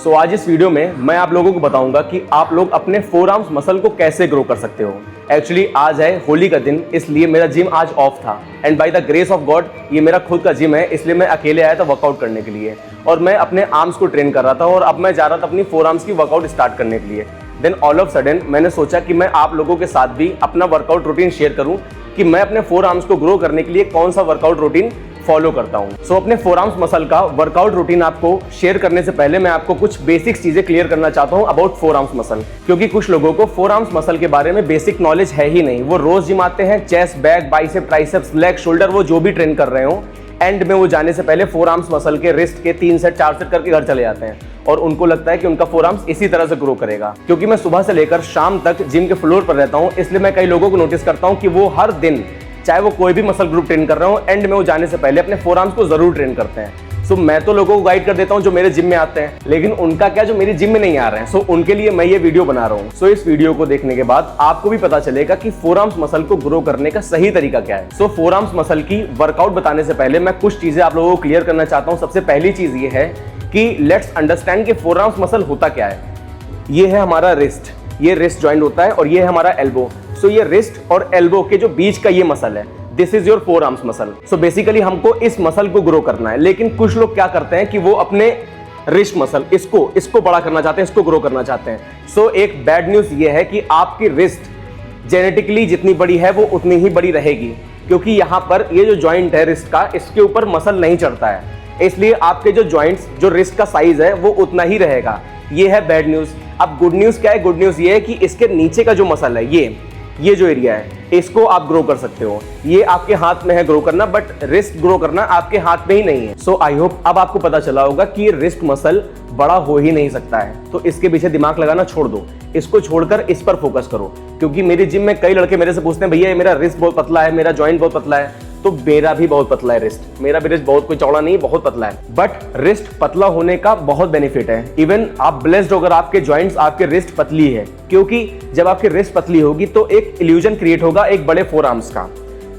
सो आज इस वीडियो में मैं आप लोगों को बताऊंगा कि आप लोग अपने फोर आर्म्स मसल को कैसे ग्रो कर सकते हो। एक्चुअली आज है होली का दिन, इसलिए मेरा जिम आज ऑफ था and by the grace of God ये मेरा खुद का जिम है, इसलिए मैं अकेले आया था वर्कआउट करने के लिए और मैं अपने आर्म्स को ट्रेन कर रहा था और अब मैं जा रहा था अपनी फोर आर्म्स की वर्कआउट स्टार्ट करने के लिए। देन ऑल ऑफ सडन मैंने सोचा कि मैं आप लोगों के साथ भी अपना वर्कआउट रूटीन शेयर करूं कि मैं अपने फोर आर्म्स को ग्रो करने के लिए कौन सा वर्कआउट रूटीन फॉलो करता हूं। सो अपने फोर आर्म्स मसल का वर्कआउट रूटीन आपको शेयर करने से पहले मैं आपको कुछ बेसिक चीजें क्लियर करना चाहता हूं अबाउट फोर आर्म्स मसल, क्योंकि कुछ लोगों को फोर आर्म्स मसल के बारे में बेसिक नॉलेज है ही नहीं। वो रोज जिम आते हैं, chest, back, bicep, triceps, leg, shoulder, वो जो भी ट्रेन कर रहे हो, एंड में वो जाने से पहले फोर आर्म्स मसल के रिस्ट के 3 सेट 4 सेट करके घर चले जाते हैं और उनको लगता है कि उनका फोर आर्म्स इसी तरह से ग्रो करेगा। क्योंकि मैं सुबह से लेकर शाम तक जिम के फ्लोर पर रहता हूं, इसलिए मैं कई लोगों को नोटिस करता हूं कि वो हर दिन चाहे वो कोई भी मसल ग्रुप ट्रेन कर रहे हो, एंड में वो जाने से पहले अपने फोर आर्म्स को जरूर ट्रेन करते हैं। सो मैं तो लोगों को गाइड कर देता हूं जो मेरे जिम में आते हैं, लेकिन उनका क्या जो मेरी जिम में नहीं आ रहे हैं। सो उनके लिए मैं ये वीडियो बना रहा हूं। सो इस वीडियो को देखने के बाद आपको भी पता चलेगा कि फोर आर्म्स मसल को ग्रो करने का सही तरीका क्या है। सो फोर आर्म्स मसल की वर्कआउट बताने से पहले मैं कुछ चीजें आप लोगों को क्लियर करना चाहता हूं। सबसे पहली चीज ये है कि लेट्स अंडरस्टैंड कि फोर आर्म्स मसल होता क्या है। ये है हमारा रिस्ट, ये रिस्ट जॉइंट होता है और ये है हमारा एल्बो। सो ये रिस्ट और एल्बो के जो बीच का ये मसल है, this is your forearms muscle. So basically हमको इस मसल को ग्रो करना है, लेकिन कुछ लोग क्या करते हैं कि वो अपने रिस्ट मसल इसको बड़ा करना चाहते हैं, इसको ग्रो करना चाहते हैं। सो एक बैड न्यूज ये है कि आपकी रिस्ट जेनेटिकली जितनी बड़ी है वो उतनी ही बड़ी रहेगी, क्योंकि यहाँ पर ये जो जॉइंट है रिस्ट का, इसके ऊपर मसल नहीं चढ़ता है, इसलिए आपके जो जॉइंट्स, जो रिस्ट का साइज है वो उतना ही रहेगा। ये है बैड न्यूज। अब गुड न्यूज क्या है? गुड न्यूज ये है कि इसके नीचे का जो मसल है, ये जो एरिया है, इसको आप ग्रो कर सकते हो। ये आपके हाथ में है ग्रो करना, बट रिस्ट ग्रो करना आपके हाथ में ही नहीं है। सो आई होप अब आपको पता चला होगा कि रिस्ट मसल बड़ा हो ही नहीं सकता है, तो इसके पीछे दिमाग लगाना छोड़ दो, इसको छोड़कर इस पर फोकस करो। क्योंकि मेरी जिम में कई लड़के मेरे से पूछते हैं, भैया मेरा रिस्ट बहुत पतला है, मेरा जॉइंट बहुत पतला है। तो मेरा भी बहुत पतला है रिस्ट, मेरा भी रिस्ट बहुत कोई चौड़ा नहीं, बहुत पतला है, बट रिस्ट पतला होने का बहुत बेनिफिट है। इवन आप ब्लेस्ड होकर आपके जॉइंट्स, आपके रिस्ट पतली है, क्योंकि जब आपकी रिस्ट पतली होगी तो एक इल्यूजन क्रिएट होगा एक बड़े फोर आर्म्स का।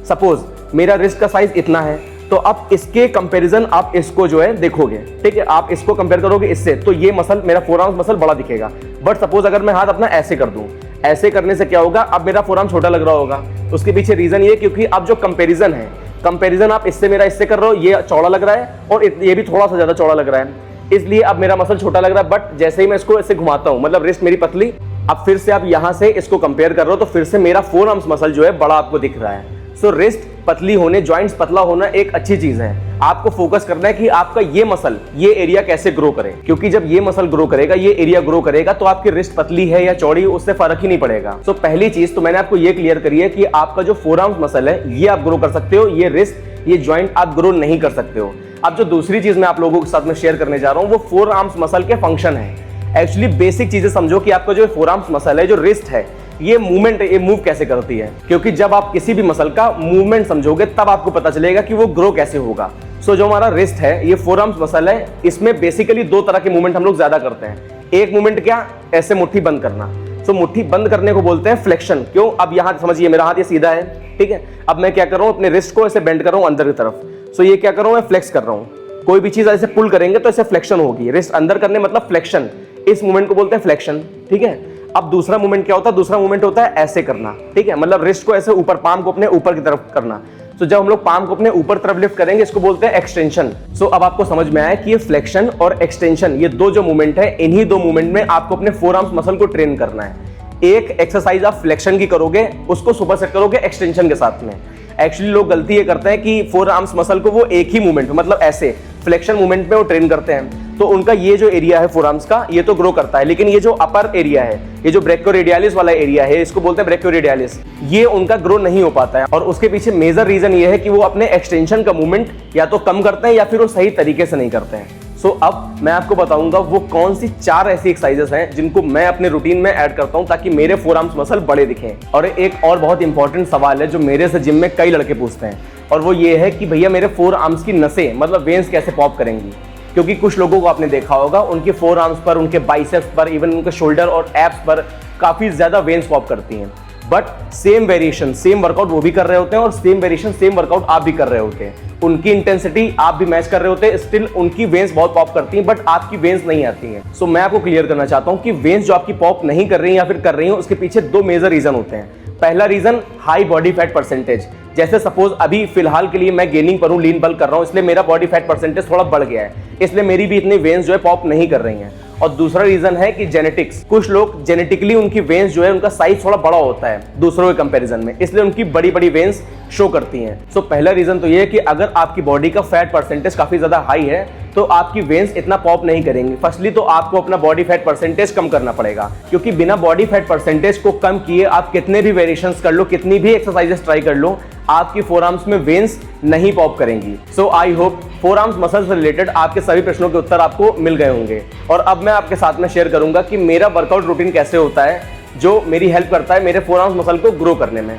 सपोज मेरा रिस्ट का साइज इतना है, तो अब इसके कंपैरिजन आप इसको जो है देखोगे, ठीक है, आप इसको कंपेयर करोगे इससे, तो ये मसल, मेरा फोर आर्म्स मसल बड़ा दिखेगा। बट सपोज अगर मैं हाथ अपना ऐसे कर दूं, ऐसे करने से क्या होगा, अब मेरा फोर आर्म छोटा लग रहा होगा। उसके पीछे रीजन ये, क्योंकि अब जो कंपैरिजन है, कंपैरिजन आप इससे मेरा इससे कर रहे हो, ये चौड़ा लग रहा है और ये भी थोड़ा सा ज्यादा चौड़ा लग रहा है, इसलिए अब मेरा मसल छोटा लग रहा है। बट जैसे ही मैं इसको ऐसे घुमाता हूं, मतलब रिस्ट मेरी पतली, अब फिर से आप यहां से इसको कंपेयर कर रहे हो, तो फिर से मेरा फोर आर्म्स मसल जो है बड़ा आपको दिख रहा है। सो रिस्ट पतली होने, जॉइंट्स पतला होना एक अच्छी चीज है। आपको फोकस करना है कि आपका ये मसल, ये एरिया कैसे ग्रो करे, क्योंकि जब ये मसल ग्रो करेगा, ये एरिया ग्रो करेगा, तो आपकी रिस्ट पतली है या चौड़ी, उससे फर्क ही नहीं पड़ेगा। सो पहली चीज तो मैंने आपको ये क्लियर करी है कि आपका जो फोर आर्म्स मसल है ये आप ग्रो कर सकते हो, ये रिस्ट, ये जॉइंट आप ग्रो नहीं कर सकते हो। अब जो दूसरी चीज मैं आप लोगों के साथ में शेयर करने जा रहा हूं, वो फोर आर्म्स मसल के फंक्शन है। एक्चुअली बेसिक चीजें समझो कि आपका जो फोर आर्म्स मसल है, जो रिस्ट है, ये मूवमेंट, ये मूव कैसे करती है, क्योंकि जब आप किसी भी मसल का मूवमेंट समझोगे तब आपको पता चलेगा कि वो ग्रो कैसे होगा। सो जो हमारा रिस्ट है, ये फोर आर्म्स मसल है, इसमें बेसिकली 2 तरह के मूवमेंट हम लोग ज्यादा करते हैं। एक मूवमेंट क्या, ऐसे मुट्ठी बंद करना। सो मुट्ठी बंद करने को बोलते हैं फ्लेक्शन। क्यों? अब यहाँ समझिए, मेरा हाथ ये सीधा है, ठीक है, अब मैं क्या कर रहा हूँ, अपने रिस्ट को ऐसे बेंड कर रहा हूँ अंदर की तरफ। सो ये क्या कर रहा हूँ, मैं फ्लेक्स कर रहा हूँ। कोई भी चीज ऐसे पुल करेंगे तो ऐसे फ्लेक्शन होगी, रिस्ट अंदर करने मतलब फ्लेक्शन, इस मूवमेंट को बोलते हैं फ्लेक्शन, ठीक है। अब दूसरा मूवमेंट क्या होता है? दूसरा मूवमेंट होता है ऐसे करना, ठीक है, मतलब रिस्ट को ऐसे ऊपर, पाम को अपने ऊपर की तरफ करना। तो जब हम लोग पाम को अपने ऊपर तरफ लिफ्ट करेंगे, इसको बोलते हैं एक्सटेंशन। सो अब आपको समझ में आया कि ये फ्लेक्शन और एक्सटेंशन, ये 2 जो मूवमेंट है, इन्हीं 2 मूवमेंट में आपको अपने फोर आर्म्स मसल को ट्रेन करना है। एक एक्सरसाइज आप फ्लेक्शन की करोगे, उसको सुपर सेट करोगे एक्सटेंशन के साथ में। एक्चुअली लोग गलती ये करते हैं कि फोर आर्म्स मसल को वो एक ही मूवमेंट, मतलब ऐसे फ्लेक्शन मूवमेंट में वो ट्रेन करते हैं, तो उनका ये जो एरिया है फोर आर्म्स का, ये तो ग्रो करता है, लेकिन ये जो अपर एरिया है, ये जो ब्रैकियोरेडियलिस वाला एरिया है, इसको बोलते हैं ब्रैकियोरेडियलिस, ये उनका ग्रो नहीं हो पाता है। और उसके पीछे मेजर रीजन ये है कि वो अपने एक्सटेंशन का मूवमेंट या तो कम करते हैं या फिर वो सही तरीके से नहीं करते हैं। सो अब मैं आपको बताऊंगा वो कौन सी 4 ऐसी एक्सरसाइजेस हैं जिनको मैं अपने रूटीन में ऐड करता हूं ताकि मेरे फोर आर्म्स मसल बड़े दिखें। और एक और बहुत इंपॉर्टेंट सवाल है जो मेरे से जिम में कई लड़के पूछते हैं, और वो ये है कि भैया मेरे फोर आर्म्स की नसें, मतलब वेन्स कैसे पॉप करेंगी। क्योंकि कुछ लोगों को आपने देखा होगा उनके फोर आर्म्स पर, उनके बाइसेप्स पर, इवन उनके शोल्डर और एब्स पर काफी ज्यादा वेन्स पॉप करती हैं। But same variation same workout वो भी कर रहे होते हैं और सेम वेरिएशन सेम वर्कआउट आप भी कर रहे होते हैं। उनकी इंटेंसिटी आप भी मैच कर रहे होते हैं, स्टिल उनकी वेन्स बहुत पॉप करती हैं बट आपकी वेन्स नहीं आती हैं। सो मैं आपको क्लियर करना चाहता हूं कि वेन्स जो आपकी पॉप नहीं कर रही हैं या फिर कर रही हैं, उसके पीछे दो मेजर रीजन होते हैं। पहला reason high body fat percentage, जैसे सपोज अभी फिलहाल के लिए मैं गेनिंग पर हूं, लीन बल्क कर रहा हूं, इसलिए मेरा बॉडी फैट परसेंटेज थोड़ा बढ़ गया है, इसलिए मेरी भी इतनी वेन्स जो है पॉप नहीं कर रही हैं। और दूसरा रीजन है कि जेनेटिक्स, कुछ लोग जेनेटिकली उनकी वेन्स जो है उनका साइज थोड़ा बड़ा होता है दूसरों के कंपैरिजन में, इसलिए उनकी बड़ी बड़ी वेन्स शो करती हैं। सो पहला रीजन तो ये है कि अगर आपकी बॉडी का फैट परसेंटेज काफी ज्यादा हाई है तो आपकी वेन्स इतना पॉप नहीं करेंगी। फर्स्टली तो आपको अपना बॉडी फैट परसेंटेज कम करना पड़ेगा, क्योंकि बिना बॉडी फैट परसेंटेज को कम किए आप कितने भी वेरिएशंस कर लो, कितनी भी एक्सरसाइजेस ट्राई कर लो, आपकी फोर आर्म्स में वेन्स नहीं पॉप करेंगी। So I hope forearms muscle से रिलेटेड आपके सभी प्रश्नों के उत्तर आपको मिल गए होंगे। और अब मैं आपके साथ में शेयर करूंगा कि मेरा वर्कआउट रूटीन कैसे होता है जो मेरी हेल्प करता है मेरे फोर आर्म्स मसल को ग्रो करने में।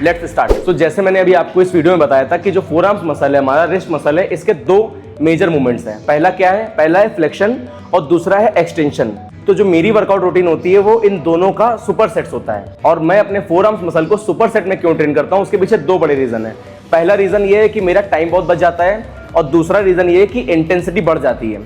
Let's start. तो जैसे मैंने अभी आपको इस वीडियो में बताया था कि जो फोर आर्म्स मसल है, हमारा रिस्ट मसल है, इसके दो मेजर मूवमेंट्स हैं। पहला क्या है? पहला है फ्लेक्शन और दूसरा है एक्सटेंशन। तो जो मेरी वर्कआउट रूटीन होती है वो इन दोनों का सुपर सेट्स होता है। और मैं अपने फोर आर्म्स मसल को सुपर सेट में क्यों ट्रेन करता हूं, उसके पीछे दो बड़े रीजन है। पहला रीजन ये है कि मेरा टाइम बहुत बच जाता है और दूसरा रीजन ये है कि इंटेंसिटी बढ़ जाती है,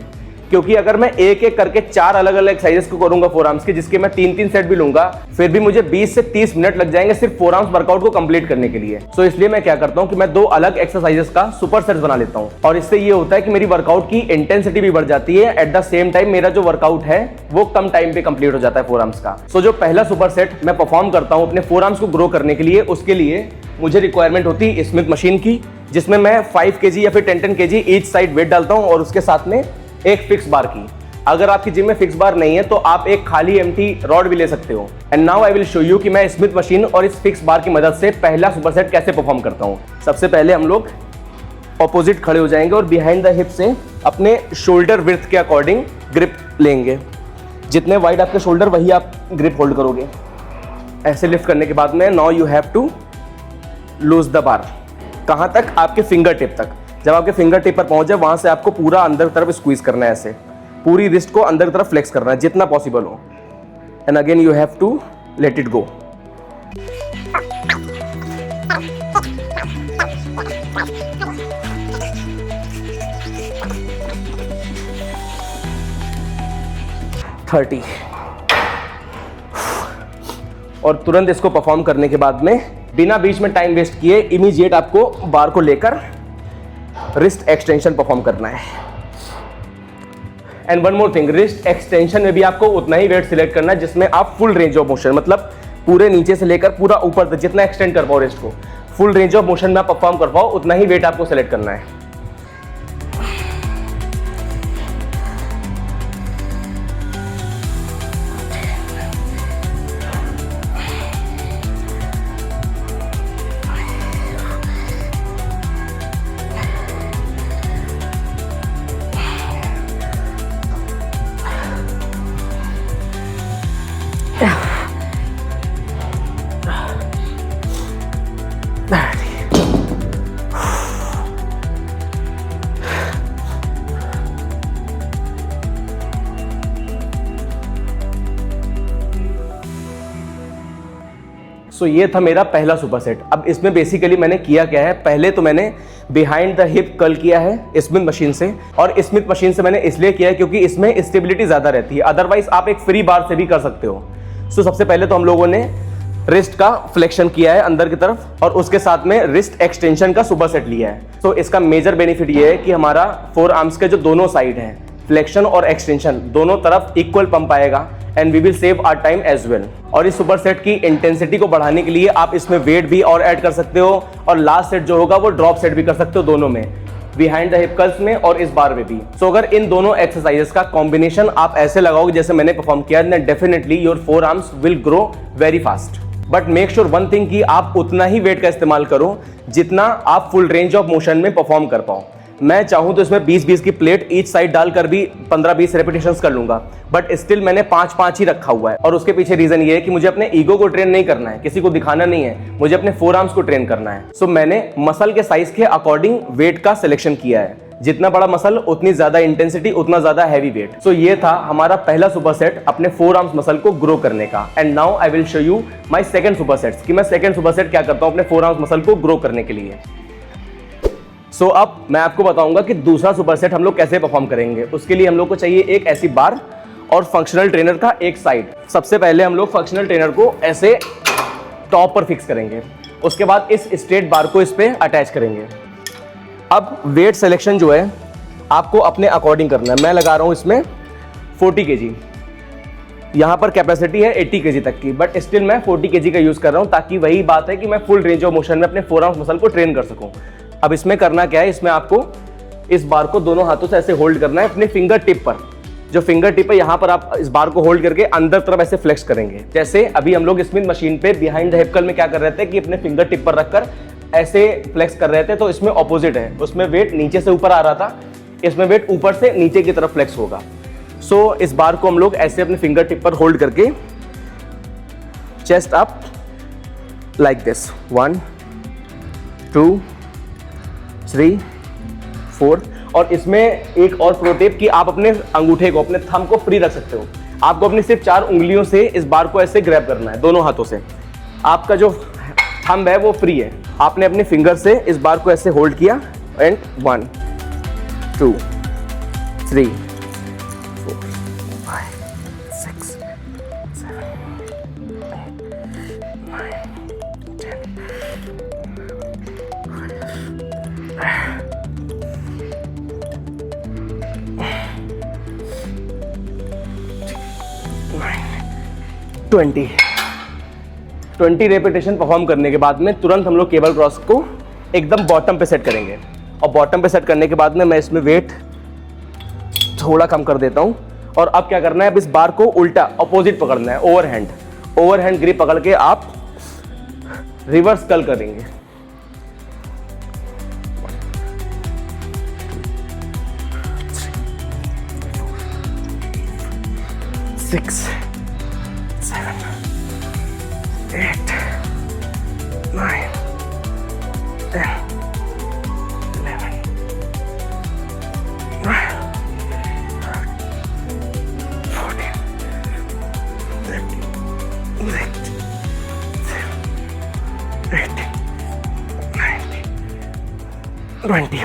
क्योंकि अगर मैं एक एक करके 4 अलग अलग एक्सरसाइजेस को करूंगा फोर आर्म्स के, जिसके मैं 3-3 सेट भी लूंगा, फिर भी मुझे 20 से 30 मिनट लग जाएंगे सिर्फ फोर आर्म्स वर्कआउट को कंप्लीट करने के लिए। सो इसलिए मैं क्या करता हूं कि मैं 2 अलग एक्सरसाइजेस का सुपर सेट्स बना लेता हूं और इससे ये होता है कि मेरी वर्कआउट की इंटेंसिटी भी बढ़ जाती है, एट द सेम टाइम मेरा जो वर्कआउट है वो कम टाइम पे कंप्लीट हो जाता है फोर आर्म्स का। सो जो पहला सुपर सेट मैं परफॉर्म करता हूं अपने फोर आर्म्स को ग्रो करने के लिए, उसके लिए मुझे रिक्वायरमेंट होती है स्मिथ मशीन की, जिसमें मैं 5 kg या फिर 10 kg ईच साइड वेट डालता हूं और उसके साथ में एक फिक्स बार की। अगर आपकी जिम में फिक्स बार नहीं है तो आप एक खाली एम्प्टी रॉड भी ले सकते हो। And now I will show you कि मैं स्मिथ मशीन और इस फिक्स बार की मदद से पहला सुपर सेट कैसे परफॉर्म करता हूं। सबसे पहले हम लोग ऑपोजिट खड़े हो जाएंगे और बिहाइंड द हिप से अपने शोल्डर विड्थ के अकॉर्डिंग ग्रिप लेंगे। जितने वाइड आपके शोल्डर वही आप ग्रिप होल्ड करोगे। ऐसे लिफ्ट करने के बाद में now you have to lose the bar. कहां तक? आपके फिंगर टिप तक। जब आपके फिंगर टिप पर पहुंच जाए वहां से आपको पूरा अंदर की तरफ स्क्वीज करना है, ऐसे पूरी रिस्ट को अंदर की तरफ फ्लेक्स करना है जितना पॉसिबल हो। And again you have to let it go. और तुरंत इसको परफॉर्म करने के बाद में बिना बीच में टाइम वेस्ट किए इमीडिएट आपको बार को लेकर रिस्ट एक्सटेंशन परफॉर्म करना है। And one more thing, wrist extension में भी आपको उतना ही वेट सिलेक्ट करना है जिसमें आप फुल रेंज ऑफ मोशन, मतलब पूरे नीचे से लेकर पूरा ऊपर तक जितना एक्सटेंड कर पाओ रिस्ट को, फुल रेंज ऑफ मोशन में आप परफॉर्म कर पाओ, उतना ही वेट आपको सिलेक्ट करना है। सो ये था मेरा पहला सुपर सेट। अब इसमें बेसिकली मैंने किया क्या है, पहले तो मैंने बिहाइंड द हिप कर्ल किया है स्मिथ मशीन से, और स्मिथ मशीन से मैंने इसलिए किया है क्योंकि इसमें स्टेबिलिटी ज्यादा रहती है, अदरवाइज आप एक फ्री बार से भी कर सकते हो। सो सबसे पहले तो हम लोगों ने रिस्ट का फ्लेक्शन किया है अंदर की तरफ और उसके साथ में रिस्ट एक्सटेंशन का सुपर सेट लिया है। तो इसका मेजर बेनिफिट ये है कि हमारा फोर आर्म्स के जो दोनों साइड हैं, फ्लेक्शन और एक्सटेंशन, दोनों तरफ इक्वल पंप आएगा and we will save our time as well. और इस सुपर सेट की इंटेंसिटी को बढ़ाने के लिए आप इसमें वेट भी और ऐड कर सकते हो और लास्ट सेट जो होगा वो ड्रॉप सेट भी कर सकते हो, दोनों में, बिहाइंड द हिप कर्ल्स में और इस बार में भी। सो अगर इन दोनों एक्सरसाइजेस का कॉम्बिनेशन आप ऐसे लगाओगे जैसे मैंने परफॉर्म किया, then definitely your forearms will grow very fast. But make sure one thing कि आप उतना ही वेट का इस्तेमाल करो जितना आप फुल रेंज ऑफ मोशन में परफॉर्म कर पाओ। मैं चाहूँ तो इसमें 20-20 की प्लेट ईच साइड डालकर भी 15-20 रेपिटेशंस कर लूंगा, बट स्टिल मैंने 5-5 ही रखा हुआ है। और उसके पीछे रीजन ये है कि मुझे अपने ईगो को ट्रेन नहीं करना है, किसी को दिखाना नहीं है, मुझे अपने फोर आर्म्स को ट्रेन करना है। सो मैंने मसल के साइज के अकॉर्डिंग वेट का सिलेक्शन किया है। जितना बड़ा मसल उतनी ज्यादा इंटेंसिटी, उतना ज्यादा हैवी वेट। सो ये था हमारा पहला सुपर सेट अपने फोर आर्म्स मसल को ग्रो करने का। And now I will show you my second super sets कि मैं सेकंड सुपर सेट क्या करता हूं अपने फोर आर्म्स मसल को ग्रो करने के लिए। सो अब मैं आपको बताऊंगा कि दूसरा सुपर सेट हम लोग कैसे परफॉर्म करेंगे। उसके लिए हम लोग को चाहिए एक ऐसी बार और फंक्शनल ट्रेनर का एक साइड। सबसे पहले हम लोग फंक्शनल ट्रेनर को ऐसे टॉप पर फिक्स करेंगे, उसके बाद इस स्ट्रेट बार को इस पे अटैच करेंगे। अब वेट सिलेक्शन जो है आपको अपने अकॉर्डिंग करना है। मैं लगा रहा हूं इसमें 40 kg, यहाँ पर कैपेसिटी है 80 kg तक की, बट स्टिल मैं 40 kg का यूज कर रहा हूं ताकि वही बात है कि मैं फुल रेंज ऑफ मोशन में अपने फोर आर्म्स मसल को ट्रेन कर सकूं। अब इसमें करना क्या है, इसमें आपको इस बार को दोनों हाथों से ऐसे होल्ड करना है अपने फिंगर टिप पर। जो फिंगर टिप है यहाँ पर आप इस बार को होल्ड करके अंदर तरफ ऐसे फ्लेक्स करेंगे। जैसे अभी हम लोग स्मिथ मशीन पे बिहाइंड द हिप कर्ल में क्या कर रहे थे कि अपने फिंगर टिप पर रखकर ऐसे फ्लेक्स कर रहे थे, तो इसमें ऑपोजिट है, उसमें वेट नीचे से ऊपर आ रहा था, इसमें वेट ऊपर से नीचे की तरफ फ्लेक्स होगा। सो इस बार को हम लोग ऐसे अपने फिंगर टिप पर होल्ड करके चेस्ट अप लाइक दिस, 1 2 3 4। और इसमें एक और प्रो टिप कि आप अपने अंगूठे को, अपने थंब को फ्री रख सकते हो। आपको अपनी सिर्फ 4 उंगलियों से इस बार को ऐसे ग्रैब करना है, दोनों हाथों से। आपका जो थंब है वो फ्री है। आपने अपने फिंगर से इस बार को ऐसे होल्ड किया एंड 1 2 3 4 5 6 7 8 9 10 20 रेपिटेशन परफॉर्म करने के बाद में तुरंत हम लोग केबल क्रॉस को एकदम बॉटम पे सेट करेंगे। और बॉटम पे सेट करने के बाद में मैं इसमें वेट थोड़ा कम कर देता हूं। और अब क्या करना है, अब इस बार को उल्टा अपोजिट पकड़ना है, ओवरहैंड ग्रिप पकड़ के आप रिवर्स कर्ल करेंगे। 6 7 8 9 10 11 12 14 15 16 17 18 19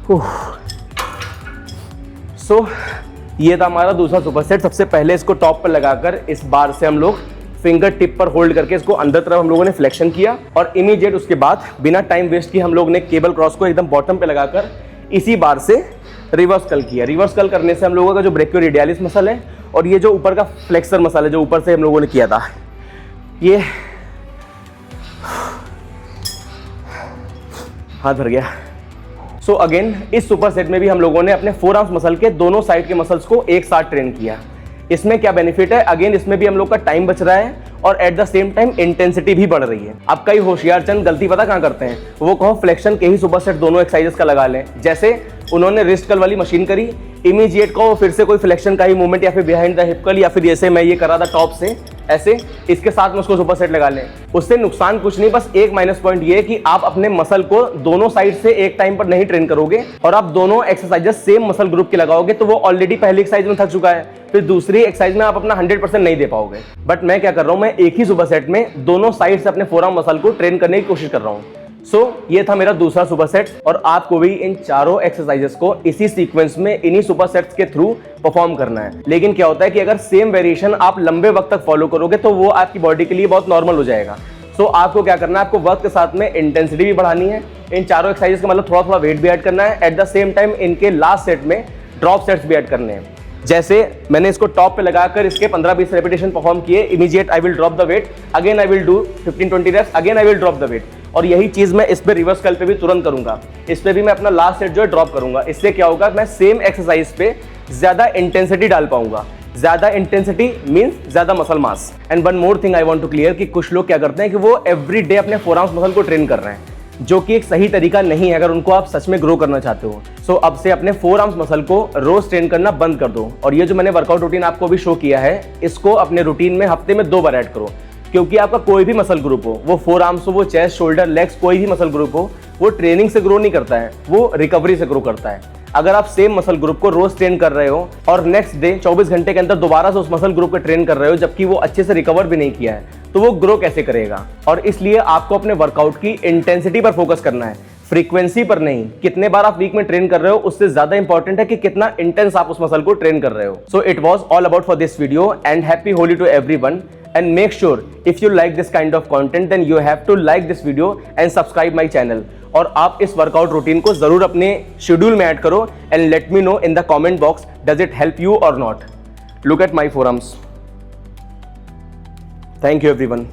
20। सो ये था हमारा दूसरा सुपर सेट। सबसे पहले इसको टॉप पर लगाकर इस बार से हम लोग फिंगर टिप पर होल्ड करके इसको अंदर तरफ हम लोगों ने फ्लेक्शन किया, और इमीडिएट उसके बाद बिना टाइम वेस्ट किए हम लोग ने केबल क्रॉस को एकदम बॉटम पे लगाकर इसी बार से रिवर्स कर्ल किया। रिवर्स कर्ल करने से हम लोगों का जो ब्रेकियोरेडियलिस मसल है और ये जो ऊपर का फ्लेक्सर मसल है जो ऊपर से हम लोगों ने किया था, ये हाथ भर गया। सो अगेन इस सुपर सेट में भी हम लोगों ने अपने फोर आर्म्स मसल के दोनों साइड के मसल्स को एक साथ ट्रेन किया। इसमें क्या बेनिफिट है, अगेन इसमें भी हम लोग का टाइम बच रहा है और at the same time intensity भी बढ़ रही है। अब कई होशियार चंद गलती पता कहाँ करते हैं, वो कहो फ्लेक्शन के ही सुपर सेट दोनों एक्सरसाइजेस का लगा लें। जैसे उन्होंने रिस्ट कर्ल वाली मशीन करी, इमीडिएट को फिर से कोई फ्लेक्शन का ही मूवमेंट या फिर बिहाइंड द हिप कर्ल या फिर जैसे मैं ये कर रहा था टॉप से ऐसे, इसके साथ में उसको सुपर सेट लगा लें। उससे नुकसान कुछ नहीं, बस एक माइनस पॉइंट ये है कि आप अपने मसल को दोनों साइड से एक टाइम पर नहीं ट्रेन करोगे और आप दोनों एक्सरसाइजेस सेम मसल ग्रुप के लगाओगे तो वो ऑलरेडी पहली एक्सरसाइज में थक चुका है, फिर दूसरी एक्सरसाइज में आप अपना 100% नहीं दे पाओगे। बट मैं क्या कर रहा हूं, मैं एक ही सुपर सेट में दोनों साइड से अपने फोरआर्म मसल को ट्रेन करने की कोशिश कर रहा हूं। ये था मेरा दूसरा सुपर सेट, और आपको भी इन चारों एक्सरसाइजेस को इसी सीक्वेंस में इन्हीं सुपर सेट्स के थ्रू परफॉर्म करना है। लेकिन क्या होता है कि अगर सेम वेरिएशन आप लंबे वक्त तक फॉलो करोगे तो वो आपकी बॉडी के लिए बहुत नॉर्मल हो जाएगा। आपको क्या करना है, आपको वक्त के साथ में इंटेंसिटी भी बढ़ानी है, इन चारों एक्सरसाइजेस का मतलब थोड़ा थोड़ा वेट भी ऐड करना है, एट द सेम टाइम इनके लास्ट सेट में ड्रॉप सेट्स भी ऐड करने हैं। जैसे मैंने इसको टॉप पे लगाकर इसके 15-20 रेपिटेशन परफॉर्म किए, immediate I will drop the weight, again I will do 15-20 reps, again I will drop the weight. और यही चीज मैं इस पे रिवर्स कर्ल पे भी तुरंत करूंगा, इस पे भी मैं अपना लास्ट सेट जो है ड्रॉप करूंगा। इससे क्या होगा, मैं सेम एक्सरसाइज पे ज्यादा इंटेंसिटी डाल पाऊंगा। ज्यादा इंटेंसिटी मींस ज्यादा muscle mass. And one more thing I want to clear कि कुछ लोग क्या करते हैं कि वो एवरी डे अपने फोरआर्म्स मसल को ट्रेन कर रहे हैं। जो कि एक सही तरीका नहीं है अगर उनको आप सच में ग्रो करना चाहते हो। सो अब से अपने फोर आर्म्स मसल को रोज ट्रेन करना बंद कर दो, और ये जो मैंने वर्कआउट रूटीन आपको अभी शो किया है, इसको अपने रूटीन में हफ्ते में 2 बार ऐड करो। क्योंकि आपका कोई भी मसल ग्रुप हो, वो फोर आर्म्स हो, वो चेस्ट, शोल्डर, लेग्स, कोई भी मसल ग्रुप हो, वो ट्रेनिंग से ग्रो नहीं करता है, वो रिकवरी से ग्रो करता है। अगर आप सेम मसल ग्रुप को रोज ट्रेन कर रहे हो और नेक्स्ट डे 24 घंटे के अंदर दोबारा से उस मसल ग्रुप को ट्रेन कर रहे हो, जबकि वो अच्छे से रिकवर भी नहीं किया है, तो वो ग्रो कैसे करेगा। और इसलिए आपको अपने वर्कआउट की इंटेंसिटी पर फोकस करना है, फ्रीक्वेंसी पर नहीं। कितने बार आप वीक में ट्रेन कर रहे हो उससे ज्यादा इंपॉर्टेंट है कि कितना इंटेंस आप उस मसल को ट्रेन कर रहे हो। So it was all about for this video, and happy Holi to everyone, and make sure if you like this kind of content then you have to like this video and subscribe my channel। और आप इस workout routine को जरूर अपने schedule में add करो and let me know in the comment box does it help you or not। Look at my forearms। Thank you everyone।